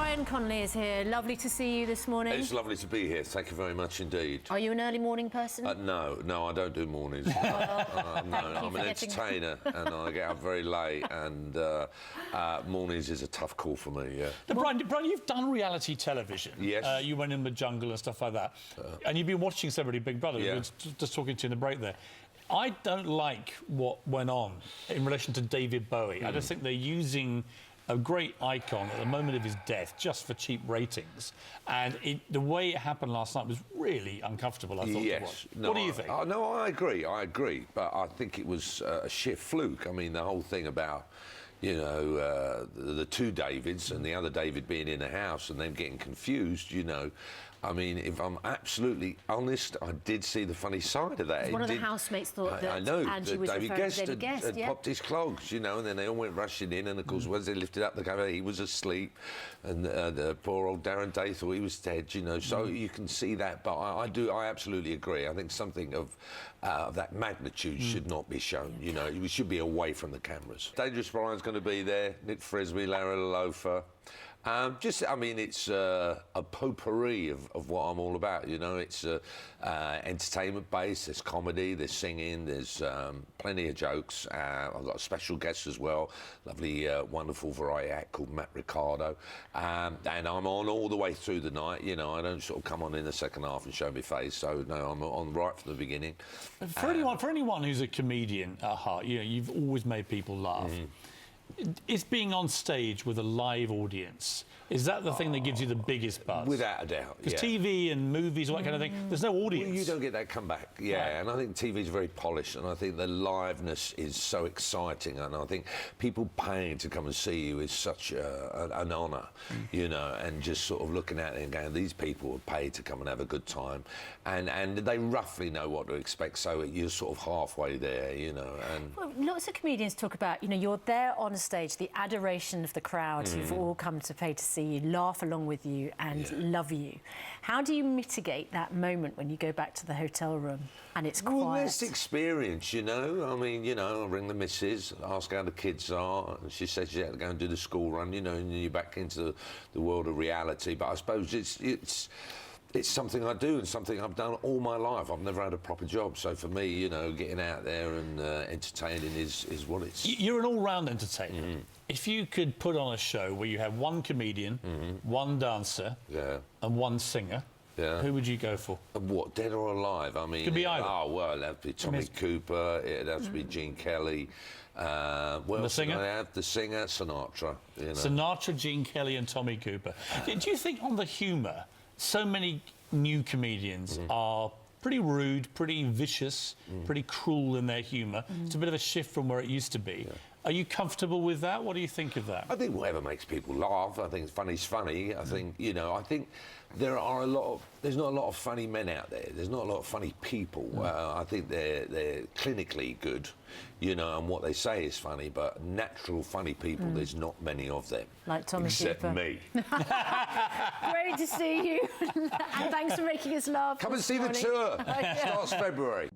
Brian Conley is here. Lovely to see you this morning. It's lovely to be here. Thank you very much indeed. Are you an early morning person? No, I don't do mornings. No, I'm an entertainer and I get up very late, and mornings is a tough call for me, yeah. Brian, you've done reality television. Yes. You went in the jungle and stuff like that. And you've been watching Celebrity Big Brother. Yeah. We were just talking to you in the break there. I don't like what went on in relation to David Bowie. I just think they're using a great icon at the moment of his death just for cheap ratings. And the way it happened last night was really uncomfortable, I thought it was. No, what do you think? No, I agree. But I think it was a sheer fluke. I mean, the whole thing about, you know, the two Davids and the other David being in the house and them getting confused, you know. I mean, if I'm absolutely honest, I did see the funny side of that. One of the housemates thought that I know, Angie was David referring to David Guest Guest, had popped his clogs, you know, and then they all went rushing in, and of course, once they lifted up the camera, he was asleep, and the poor old Darren Day thought he was dead, you know. So you can see that, but I absolutely agree. I think something of that magnitude should not be shown. You know, we should be away from the cameras. Dangerous Brian's going to be there. Nick Frisby, Larry Lofa. I mean, it's a potpourri of what I'm all about, you know. It's entertainment based, there's comedy, there's singing, there's plenty of jokes. I've got a special guest as well, lovely, wonderful variety act called Matt Ricardo. And I'm on all the way through the night, you know. I don't sort of come on in the second half and show my face, so no, I'm on right from the beginning. For anyone who's a comedian at heart, you know, you've always made people laugh. Is being on stage with a live audience, is that the thing that gives you the biggest buzz? Without a doubt, because TV and movies, all that kind of thing, there's no audience. Well, you don't get that comeback, yeah. Right. And I think TV's very polished, and I think the liveness is so exciting, and I think people paying to come and see you is such an honour, you know, and just sort of looking at it and going, these people are paid to come and have a good time, and they roughly know what to expect, so you're sort of halfway there, you know. And well, lots of comedians talk about, you know, you're there on stage, the adoration of the crowd who've all come to pay to see you, laugh along with you and love you. How do you mitigate that moment when you go back to the hotel room and it's quiet? Well, it's experience, you know. I mean, you know, I ring the missus, ask how the kids are, and she says she had to go and do the school run, you know, and you're back into the world of reality. But I suppose it's something I do and something I've done all my life. I've never had a proper job, so for me, you know, getting out there and entertaining is what it's... You're an all-round entertainer. If you could put on a show where you have one comedian, one dancer, and one singer, who would you go for? What, dead or alive? I mean... Could be either. Oh, well, it'd have to be Tommy Cooper, it'd have to be Gene Kelly. Well, the singer? I have the singer, Sinatra, you know. Sinatra, Gene Kelly and Tommy Cooper. Do you think on the humour, so many new comedians are pretty rude, pretty vicious, pretty cruel in their humour? It's a bit of a shift from where it used to be. Are you comfortable with that? What do you think of that? I think whatever makes people laugh. I think funny's funny. I think, you know, I think there's not a lot of funny men out there. There's not a lot of funny people. I think they're clinically good, you know, and what they say is funny, but natural funny people, there's not many of them. Like Tommy Except Cooper. me. Great to see you. And thanks for making us laugh. Come and see the tour. Starts February.